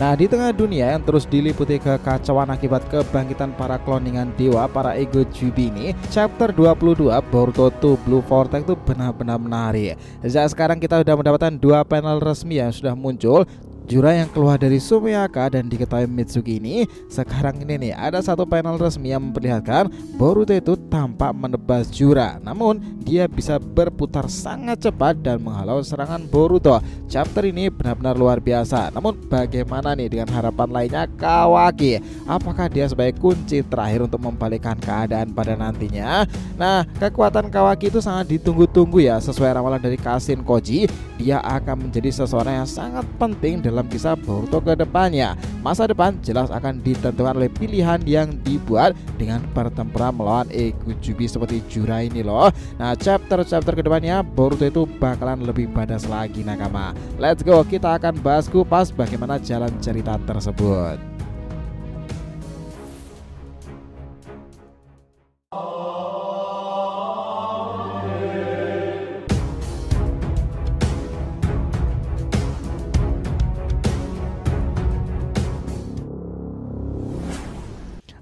Nah, di tengah dunia yang terus diliputi kekacauan akibat kebangkitan para kloningan dewa, para ego Jubi ini, chapter 22 Boruto 2 Blue Vortex itu benar-benar menarik. Sejak sekarang kita sudah mendapatkan 2 panel resmi yang sudah muncul. Jura yang keluar dari Sumiyaka dan diketahui Mitsuki ini. Sekarang ini nih ada satu panel resmi yang memperlihatkan Boruto itu tampak menebas Jura, namun dia bisa berputar sangat cepat dan menghalau serangan Boruto. Chapter ini benar-benar luar biasa. Namun bagaimana nih dengan harapan lainnya Kawaki? Apakah dia sebagai kunci terakhir untuk membalikkan keadaan pada nantinya? Nah, kekuatan Kawaki itu sangat ditunggu-tunggu ya. Sesuai ramalan dari Kashin Koji, dia akan menjadi seseorang yang sangat penting dalam kisah Boruto ke depannya. Masa depan jelas akan ditentukan oleh pilihan yang dibuat dengan pertempuran melawan ego Jubi seperti Jura ini loh. Nah, chapter-chapter kedepannya Boruto itu bakalan lebih badass lagi nakama. Let's go, kita akan bahas kupas bagaimana jalan cerita tersebut.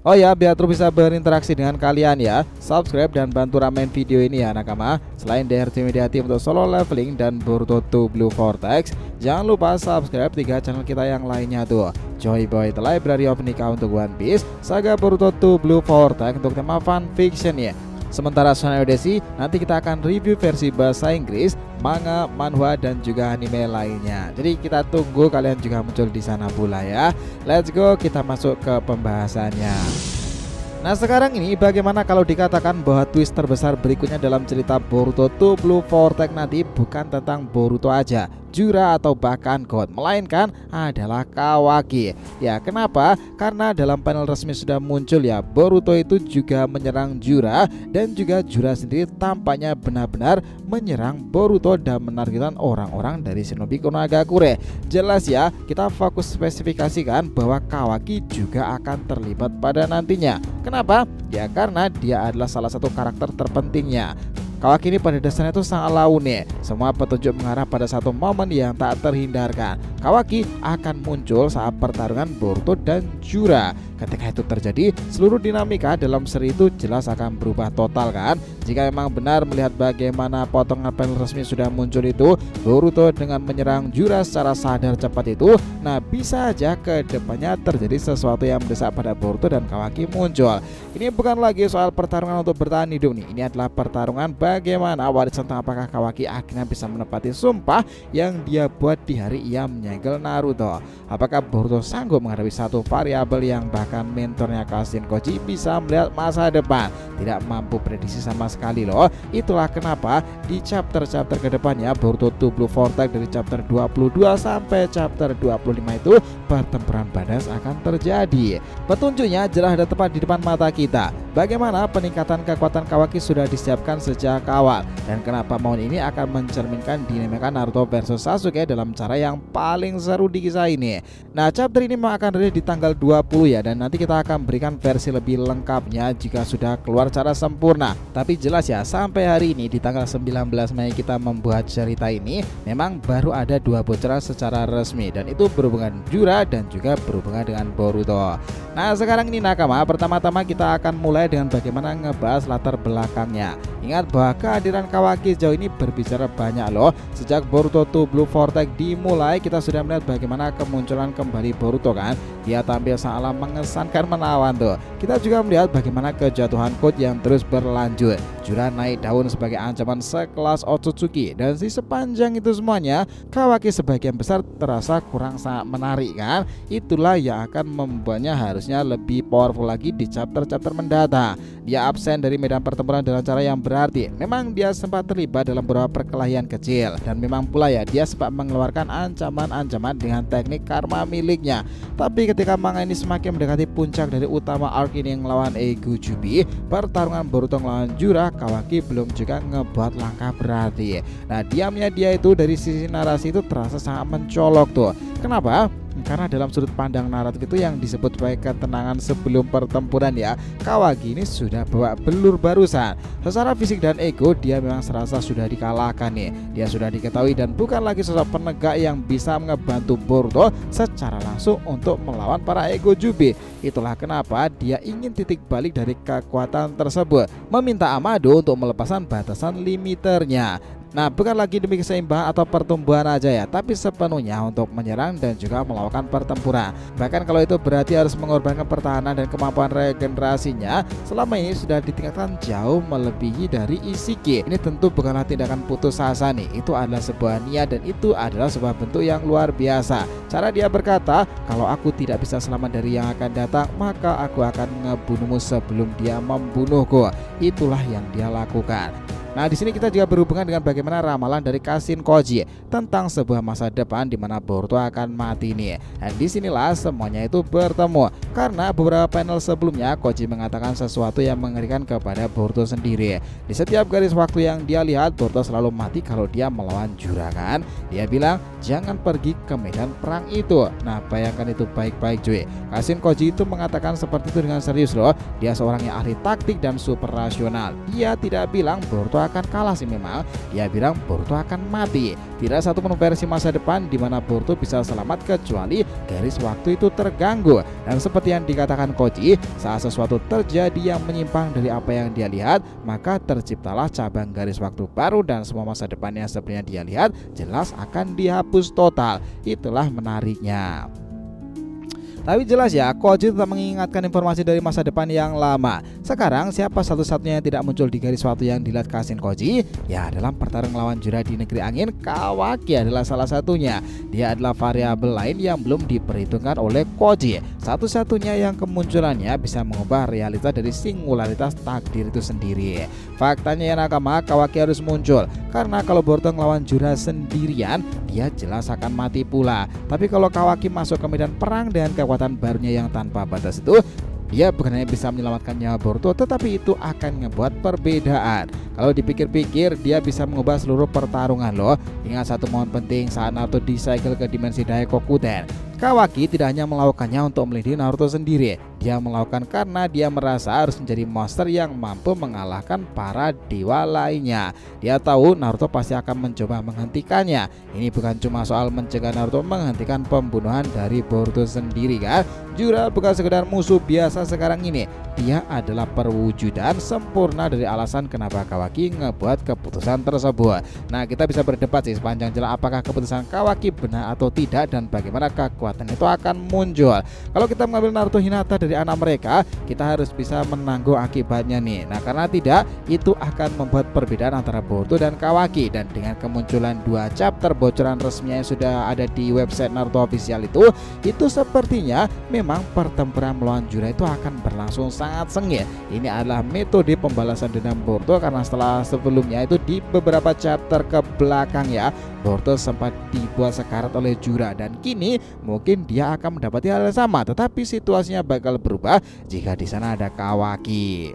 Oh ya, biar terus bisa berinteraksi dengan kalian ya, subscribe dan bantu ramein video ini ya nakama. Selain DRT Media Team untuk solo leveling dan Boruto 2 Blue Vortex, jangan lupa subscribe 3 channel kita yang lainnya tuh: Joy Boy The Library of Nika untuk One Piece, Saga Boruto 2 Blue Vortex untuk tema fan fiction ya. Sementara Shonen Odyssey nanti kita akan review versi bahasa Inggris, manga, manhwa dan juga anime lainnya. Jadi kita tunggu kalian juga muncul di sana pula ya. Let's go, kita masuk ke pembahasannya. Nah, sekarang ini bagaimana kalau dikatakan bahwa twist terbesar berikutnya dalam cerita Boruto 2 Blue Vortex nanti bukan tentang Boruto aja, Jura atau bahkan God, melainkan adalah Kawaki. Ya, kenapa? Karena dalam panel resmi sudah muncul ya, Boruto itu juga menyerang Jura, dan juga Jura sendiri tampaknya benar-benar menyerang Boruto dan menargetkan orang-orang dari Shinobi Konogakure. Jelas ya, kita fokus spesifikasikan bahwa Kawaki juga akan terlibat pada nantinya. Kenapa? Ya karena dia adalah salah satu karakter terpentingnya. Kawaki ini pada dasarnya itu sangat laune. Semua petunjuk mengarah pada satu momen yang tak terhindarkan. Kawaki akan muncul saat pertarungan Boruto dan Jura. Ketika itu terjadi, seluruh dinamika dalam seri itu jelas akan berubah total kan. Jika memang benar melihat bagaimana potongan panel resmi sudah muncul itu, Boruto dengan menyerang Jura secara sadar cepat itu, nah bisa aja ke depannya terjadi sesuatu yang mendesak pada Boruto dan Kawaki muncul. Ini bukan lagi soal pertarungan untuk bertahan hidup nih. Ini adalah pertarungan bagaimana warisan tentang apakah Kawaki akhirnya bisa menepati sumpah yang dia buat di hari ia menyegel Naruto. Apakah Boruto sanggup menghadapi satu variabel yang bahkan mentornya Kashin Koji bisa melihat masa depan? Tidak mampu prediksi sama sekali loh. Itulah kenapa di chapter-chapter kedepannya Boruto 2 Blue Vortex dari chapter 22 sampai chapter 25 itu pertempuran badass akan terjadi. Petunjuknya jelas ada tepat di depan mata kita. Bagaimana peningkatan kekuatan Kawaki sudah disiapkan sejak awal, dan kenapa momen ini akan mencerminkan dinamika Naruto versus Sasuke dalam cara yang paling seru di kisah ini. Nah, chapter ini akan rilis di tanggal 20 ya, dan nanti kita akan berikan versi lebih lengkapnya jika sudah keluar secara sempurna. Tapi jelas ya, sampai hari ini di tanggal 19 Mei kita membuat cerita ini, memang baru ada 2 bocoran secara resmi, dan itu berhubungan Jura dan juga berhubungan dengan Boruto. Nah, sekarang ini nakama, pertama-tama kita akan mulai dengan bagaimana ngebahas latar belakangnya. Ingat bahwa kehadiran Kawaki sejauh ini berbicara banyak loh. Sejak Boruto 2 Blue Vortex dimulai, kita sudah melihat bagaimana kemunculan kembali Boruto kan. Dia tampil sangatlah mengesankan menawan tuh. Kita juga melihat bagaimana kejatuhan Code yang terus berlanjut. Jura naik daun sebagai ancaman sekelas Otsutsuki, dan di sepanjang itu semuanya Kawaki sebagian besar terasa kurang sangat menarik kan. Itulah yang akan membuatnya harusnya lebih powerful lagi di chapter-chapter mendatang. Dia absen dari medan pertempuran dengan cara yang berarti. Memang dia sempat terlibat dalam beberapa perkelahian kecil, dan memang pula ya dia sempat mengeluarkan ancaman-ancaman dengan teknik karma miliknya. Tapi ketika manga ini semakin mendekati puncak dari utama arc ini yang melawan ego Jubi, pertarungan Boruto melawan Jura, Kawaki belum juga ngebuat langkah berarti. Nah, diamnya dia itu dari sisi narasi itu terasa sangat mencolok tuh. Kenapa? Karena dalam sudut pandang naratif itu yang disebut sebagai ketenangan sebelum pertempuran ya, Kawaki ini sudah bawa belur barusan. Secara fisik dan ego dia memang serasa sudah dikalahkan nih. Dia sudah diketahui dan bukan lagi sosok penegak yang bisa ngebantu Boruto secara langsung untuk melawan para ego Jubi. Itulah kenapa dia ingin titik balik dari kekuatan tersebut, meminta Amado untuk melepaskan batasan limiternya. Nah, bukan lagi demi keseimbangan atau pertumbuhan aja ya, tapi sepenuhnya untuk menyerang dan juga melakukan pertempuran. Bahkan kalau itu berarti harus mengorbankan pertahanan dan kemampuan regenerasinya, selama ini sudah ditingkatkan jauh melebihi dari Ishiki. Ini tentu bukanlah tindakan putus asa nih, itu adalah sebuah niat dan itu adalah sebuah bentuk yang luar biasa. Cara dia berkata, kalau aku tidak bisa selamat dari yang akan datang, maka aku akan ngebunuhmu sebelum dia membunuhku. Itulah yang dia lakukan. Nah, di sini kita juga berhubungan dengan bagaimana ramalan dari Kashin Koji tentang sebuah masa depan di mana Boruto akan mati nih. Dan disinilah semuanya itu bertemu karena beberapa panel sebelumnya Koji mengatakan sesuatu yang mengerikan kepada Boruto sendiri. Di setiap garis waktu yang dia lihat, Boruto selalu mati kalau dia melawan juragan. Dia bilang jangan pergi ke medan perang itu. Nah, bayangkan itu baik-baik cuy. Kashin Koji itu mengatakan seperti itu dengan serius loh. Dia seorang yang ahli taktik dan super rasional. Dia tidak bilang Boruto akan kalah sih, memang dia bilang Boruto akan mati. Tidak satu pun versi masa depan di mana Boruto bisa selamat kecuali garis waktu itu terganggu. Dan seperti yang dikatakan Koji, saat sesuatu terjadi yang menyimpang dari apa yang dia lihat, maka terciptalah cabang garis waktu baru dan semua masa depan yang sebenarnya dia lihat jelas akan dihapus total. Itulah menariknya. Tapi jelas ya, Koji tetap mengingatkan informasi dari masa depan yang lama. Sekarang siapa satu-satunya yang tidak muncul di garis waktu yang dilihat Kashin Koji? Ya, dalam pertarungan lawan Jura di negeri angin, Kawaki adalah salah satunya. Dia adalah variabel lain yang belum diperhitungkan oleh Koji. Satu-satunya yang kemunculannya bisa mengubah realitas dari singularitas takdir itu sendiri. Faktanya ya nakama, Kawaki harus muncul karena kalau Boruto ngelawan Jura sendirian, dia jelas akan mati pula. Tapi kalau Kawaki masuk ke medan perang dengan kekuatan barunya yang tanpa batas itu, dia bukan hanya bisa menyelamatkan nyawa Boruto, tetapi itu akan ngebuat perbedaan. Kalau dipikir-pikir, dia bisa mengubah seluruh pertarungan loh. Ingat satu momen penting saat Naruto disegel ke dimensi Daikokuten. Kawaki tidak hanya melakukannya untuk melindungi Naruto sendiri. Dia melakukan karena dia merasa harus menjadi monster yang mampu mengalahkan para dewa lainnya. Dia tahu Naruto pasti akan mencoba menghentikannya. Ini bukan cuma soal mencegah Naruto menghentikan pembunuhan dari Boruto sendiri kan. Jura bukan sekedar musuh biasa sekarang ini. Dia adalah perwujudan sempurna dari alasan kenapa Kawaki ngebuat keputusan tersebut. Nah, kita bisa berdebat sih sepanjang jalan apakah keputusan Kawaki benar atau tidak dan bagaimana kekuatan itu akan muncul. Kalau kita mengambil Naruto Hinata dari anak mereka, kita harus bisa menanggung akibatnya nih. Nah, karena tidak, itu akan membuat perbedaan antara Boruto dan Kawaki. Dan dengan kemunculan 2 chapter bocoran resminya yang sudah ada di website Naruto official itu sepertinya memang pertempuran melawan Jura itu akan berlangsung sangat sengit. Ini adalah metode pembalasan dendam Boruto karena setelah sebelumnya itu di beberapa chapter ke belakang ya, Boruto sempat dibuat sekarat oleh Jura dan kini mungkin dia akan mendapati hal yang sama, tetapi situasinya bakal berubah jika di sana ada Kawaki.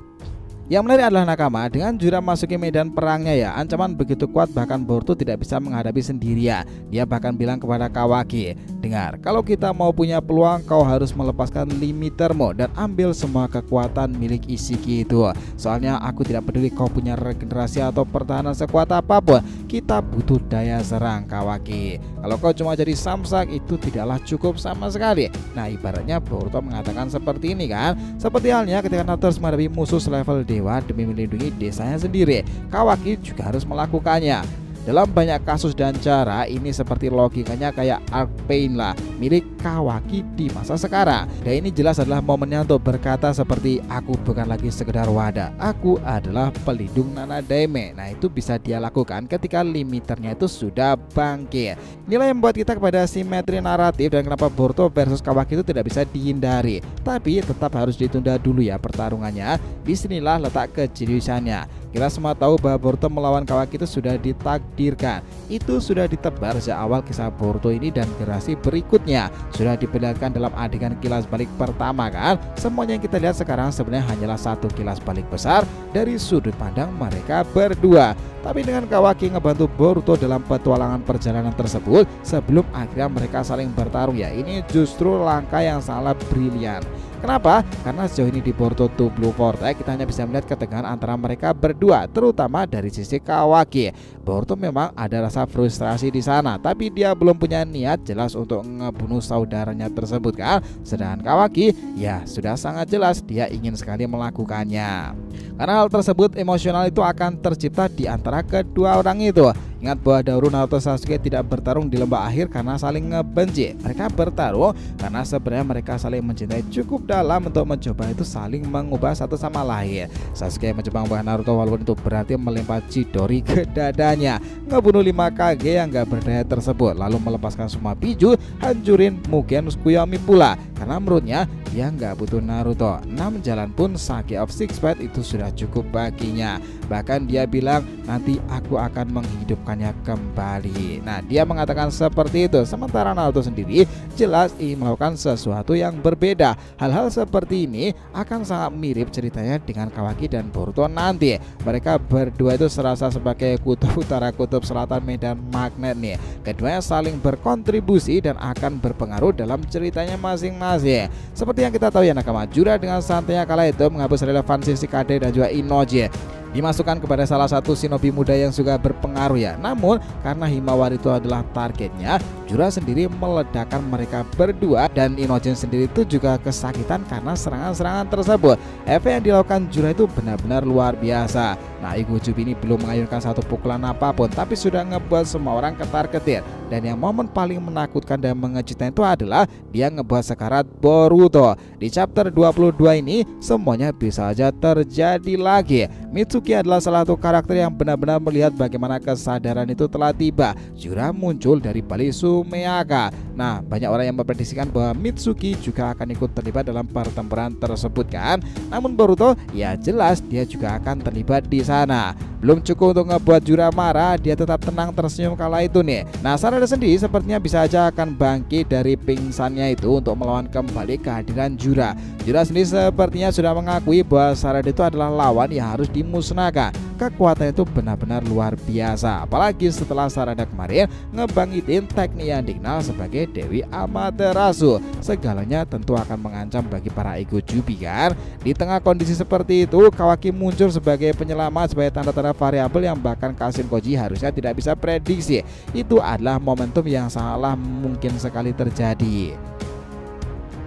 Yang menarik adalah nakama, dengan Jura masuki medan perangnya ya, ancaman begitu kuat bahkan Boruto tidak bisa menghadapi sendirian. Dia bahkan bilang kepada Kawaki, dengar, kalau kita mau punya peluang kau harus melepaskan limitermu dan ambil semua kekuatan milik Ishiki itu. Soalnya aku tidak peduli kau punya regenerasi atau pertahanan sekuat apapun, kita butuh daya serang Kawaki. Kalau kau cuma jadi samsak itu tidaklah cukup sama sekali. Nah, ibaratnya Boruto mengatakan seperti ini kan, seperti halnya ketika Naruto harus menghadapi musuh selevel dewa demi melindungi desanya sendiri, Kawaki juga harus melakukannya. Dalam banyak kasus dan cara, ini seperti logikanya kayak Arc Pain lah, milik Kawaki di masa sekarang. Dan ini jelas adalah momennya untuk berkata seperti, aku bukan lagi sekedar wadah, aku adalah pelindung Nanadeime. Nah, itu bisa dia lakukan ketika limiternya itu sudah bangkit. Inilah yang membuat kita kepada simetri naratif dan kenapa Boruto versus Kawaki itu tidak bisa dihindari. Tapi tetap harus ditunda dulu ya pertarungannya. Disinilah letak kejeniusannya. Kita semua tahu bahwa Boruto melawan Kawaki itu sudah ditakdirkan. Itu sudah ditebar sejak awal kisah Boruto ini dan generasi berikutnya. Sudah diperlihatkan dalam adegan kilas balik pertama kan. Semuanya yang kita lihat sekarang sebenarnya hanyalah satu kilas balik besar dari sudut pandang mereka berdua. Tapi dengan Kawaki ngebantu Boruto dalam petualangan perjalanan tersebut sebelum akhirnya mereka saling bertarung ya, ini justru langkah yang sangat brilian. Kenapa? Karena sejauh ini di Boruto 2 Blue Vortex kita hanya bisa melihat ketegangan antara mereka berdua, terutama dari sisi Kawaki. Boruto memang ada rasa frustrasi di sana, tapi dia belum punya niat jelas untuk ngebunuh saudaranya tersebut kan. Sedangkan Kawaki ya sudah sangat jelas dia ingin sekali melakukannya. Karena hal tersebut emosional itu akan tercipta di antara kedua orang itu. Ingat bahwa dahulu Naruto Sasuke tidak bertarung di lembah akhir karena saling ngebenci. Mereka bertarung karena sebenarnya mereka saling mencintai cukup dalam untuk mencoba itu saling mengubah satu sama lain. Sasuke mencoba mengubah Naruto walaupun itu berarti melempar Chidori ke dadanya, ngebunuh 5 Kage yang gak berdaya tersebut, lalu melepaskan semua biju, hancurin Mugen Tsukuyomi pula. Karena menurutnya dia nggak butuh Naruto. 6 jalan pun Sage of Six Paths itu sudah cukup baginya. Bahkan dia bilang nanti aku akan menghidupkannya kembali. Nah dia mengatakan seperti itu. Sementara Naruto sendiri jelas ingin melakukan sesuatu yang berbeda. Hal-hal seperti ini akan sangat mirip ceritanya dengan Kawaki dan Boruto nanti. Mereka berdua itu serasa sebagai kutub utara kutub selatan medan magnet nih. Keduanya saling berkontribusi dan akan berpengaruh dalam ceritanya masing-masing. Seperti yang kita tahu ya nakama, Jura dengan santainya kala itu menghapus relevansi Shikade dan juga Inoji, dimasukkan kepada salah satu shinobi muda yang juga berpengaruh ya. Namun karena Himawari itu adalah targetnya, Jura sendiri meledakkan mereka berdua dan Inojen sendiri itu juga kesakitan karena serangan-serangan tersebut. Efek yang dilakukan Jura itu benar-benar luar biasa. Nah Igujubi ini belum mengayunkan satu pukulan apapun, tapi sudah ngebuat semua orang ketar-ketir. Dan yang momen paling menakutkan dan mengejutkan itu adalah dia ngebuat sekarat Boruto. Di chapter 22 ini semuanya bisa aja terjadi lagi. Mitsuki adalah salah satu karakter yang benar-benar melihat bagaimana kesadaran itu telah tiba. Jura muncul dari balik Sumeaka. Nah banyak orang yang memprediksikan bahwa Mitsuki juga akan ikut terlibat dalam pertempuran tersebut kan. Namun Boruto ya jelas dia juga akan terlibat di sana. Belum cukup untuk ngebuat Jura marah, dia tetap tenang tersenyum kala itu nih. Nah Sarada sendiri sepertinya bisa aja akan bangkit dari pingsannya itu untuk melawan kembali kehadiran Jura. Jura sendiri sepertinya sudah mengakui bahwa Sarada itu adalah lawan yang harus dimusnahkan. Kekuatannya itu benar-benar luar biasa. Apalagi setelah Sarada kemarin ngebangkitin teknik yang dikenal sebagai Dewi Amaterasu. Segalanya tentu akan mengancam bagi para Igujubi kan. Di tengah kondisi seperti itu, Kawaki muncul sebagai penyelamat, sebagai tanda-tanda variabel yang bahkan Kashin Koji harusnya tidak bisa prediksi. Itu adalah momentum yang sangatlah mungkin sekali terjadi.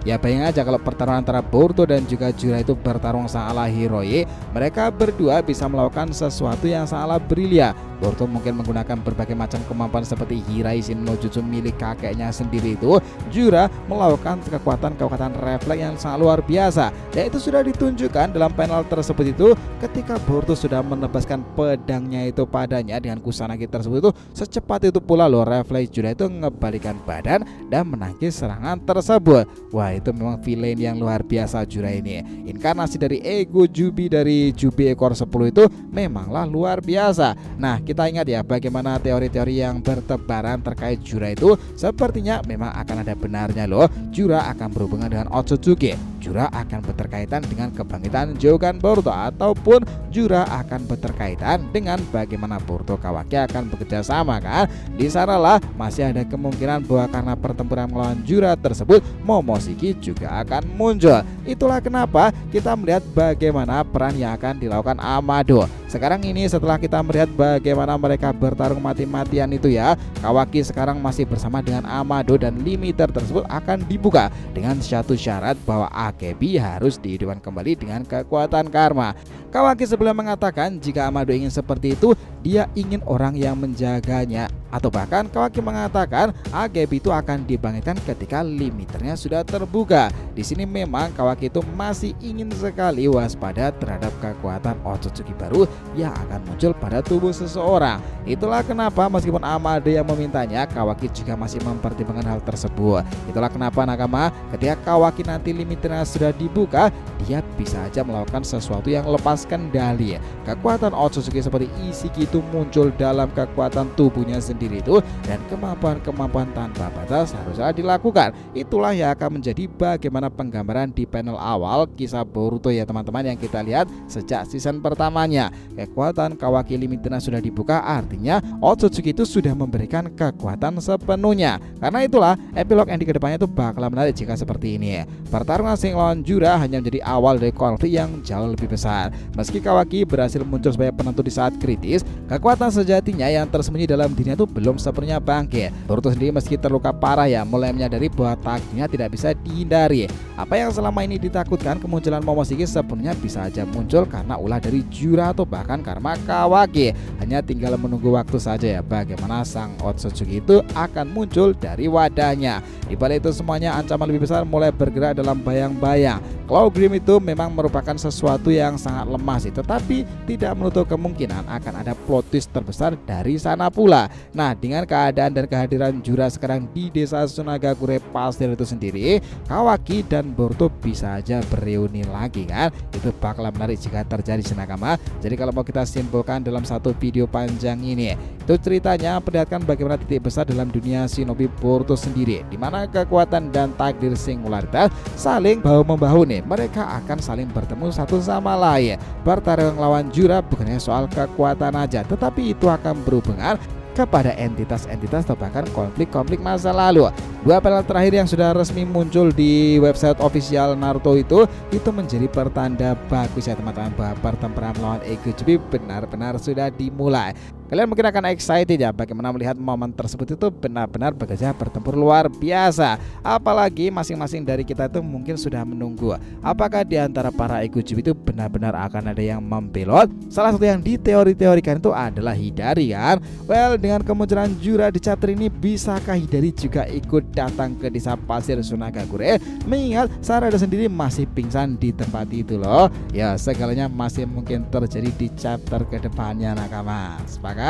Ya bayangin aja kalau pertarungan antara Boruto dan juga Jura itu bertarung sangatlah heroik. Mereka berdua bisa melakukan sesuatu yang sangatlah brilian. Boruto mungkin menggunakan berbagai macam kemampuan seperti Hiraishin no Jutsu milik kakeknya sendiri itu. Jura melakukan kekuatan refleks yang sangat luar biasa. Dan itu sudah ditunjukkan dalam panel tersebut itu ketika Boruto sudah menebaskan pedangnya itu padanya dengan kusanagi tersebut itu. Secepat itu pula loh refleks Jura itu ngebalikan badan dan menangkis serangan tersebut. Wah itu memang villain yang luar biasa Jura ini. Inkarnasi dari Igujubi dari Jubi ekor 10 itu memanglah luar biasa. Nah kita ingat ya bagaimana teori-teori yang bertebaran terkait Jura itu sepertinya memang akan ada benarnya loh. Jura akan berhubungan dengan Otsutsuki. Jura akan berterkaitan dengan kebangkitan Jogan Boruto, ataupun Jura akan berterkaitan dengan bagaimana Boruto Kawaki akan bekerja sama kan. Di sanalah masih ada kemungkinan bahwa karena pertempuran melawan Jura tersebut Momoshiki juga akan muncul. Itulah kenapa kita melihat bagaimana peran yang akan dilakukan Amado. Sekarang ini setelah kita melihat bagaimana mereka bertarung mati-matian itu ya, Kawaki sekarang masih bersama dengan Amado dan limiter tersebut akan dibuka dengan satu syarat bahwa Akebi harus dihidupkan kembali dengan kekuatan karma. Kawaki sebelum mengatakan jika Amado ingin seperti itu, dia ingin orang yang menjaganya atau bahkan Kawaki mengatakan AGB itu akan dibangkitkan ketika limiternya sudah terbuka. Di sini memang Kawaki itu masih ingin sekali waspada terhadap kekuatan Otsutsuki baru yang akan muncul pada tubuh seseorang. Itulah kenapa meskipun Amade yang memintanya, Kawaki juga masih mempertimbangkan hal tersebut. Itulah kenapa nakama, ketika Kawaki nanti limiternya sudah dibuka, dia bisa aja melakukan sesuatu yang lepas kendali. Kekuatan Otsutsuki seperti Ishiki itu muncul dalam kekuatan tubuhnya sendiri itu, dan kemampuan-kemampuan tanpa batas haruslah dilakukan. Itulah yang akan menjadi bagaimana penggambaran di panel awal kisah Boruto ya teman-teman, yang kita lihat sejak season pertamanya. Kekuatan Kawaki limiternya sudah dibuka, artinya Otsutsuki itu sudah memberikan kekuatan sepenuhnya. Karena itulah epilog yang di kedepannya itu bakal menarik jika seperti ini. Pertarungan Sing lawan Jura hanya menjadi awal dari konflik yang jauh lebih besar. Meski Kawaki berhasil muncul sebagai penentu di saat kritis, kekuatan sejatinya yang tersembunyi dalam dirinya itu belum sepenuhnya bangkit. Boruto sendiri meski terluka parah ya, mulai menyadari bahwa takdirnya tidak bisa dihindari. Apa yang selama ini ditakutkan kemunculan Momoshiki sepenuhnya bisa aja muncul karena ulah dari Jura atau bahkan karma Kawaki. Hanya tinggal menunggu waktu saja ya bagaimana sang Otsutsuki itu akan muncul dari wadahnya. Di balik itu semuanya ancaman lebih besar mulai bergerak dalam bayang-bayang. Claw Grim itu memang merupakan sesuatu yang sangat lemah sih, tetapi tidak menutup kemungkinan akan ada plot twist terbesar dari sana pula. Nah, dengan keadaan dan kehadiran Jura sekarang di desa Sunagakure Pastel itu sendiri, Kawaki dan Boruto bisa aja bereuni lagi kan. Itu bakal menarik jika terjadi nakama. Jadi kalau mau kita simpulkan dalam satu video panjang ini, itu ceritanya perlihatkan bagaimana titik besar dalam dunia shinobi Boruto sendiri, di mana kekuatan dan takdir singularitas saling bahu-membahu nih. Mereka akan saling bertemu satu sama lain. Pertarungan lawan Jura bukannya soal kekuatan aja, tetapi itu akan berhubungan kepada entitas-entitas atau bahkan konflik-konflik masa lalu. Dua panel terakhir yang sudah resmi muncul di website official Naruto itu menjadi pertanda bagus ya teman-teman, bahwa pertempuran melawan Eguchibi benar-benar sudah dimulai. Kalian mungkin akan excited ya bagaimana melihat momen tersebut itu benar-benar bekerja bertempur luar biasa. Apalagi masing-masing dari kita itu mungkin sudah menunggu apakah di antara para Eguchibi itu benar-benar akan ada yang membelot. Salah satu yang diteori-teorikan itu adalah Hidari kan. Well, dengan kemunculan Jura di chapter ini, bisakah Hidari juga ikut datang ke desa pasir Sunagakure? Mengingat Sarada sendiri masih pingsan di tempat itu loh. Ya, segalanya masih mungkin terjadi di chapter kedepannya nakama. Sepakat?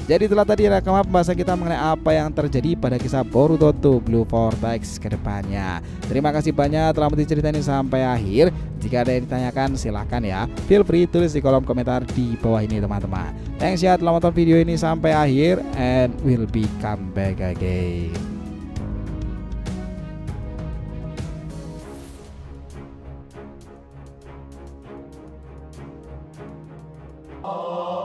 Jadi itulah tadi nakama pembahasan kita mengenai apa yang terjadi pada kisah Boruto to Blue Vortex kedepannya. Terima kasih banyak telah menonton cerita ini sampai akhir. Jika ada yang ditanyakan silahkan ya, feel free tulis di kolom komentar di bawah ini teman-teman. Thanks ya telah menonton video ini sampai akhir, and we'll be come back again. Oh.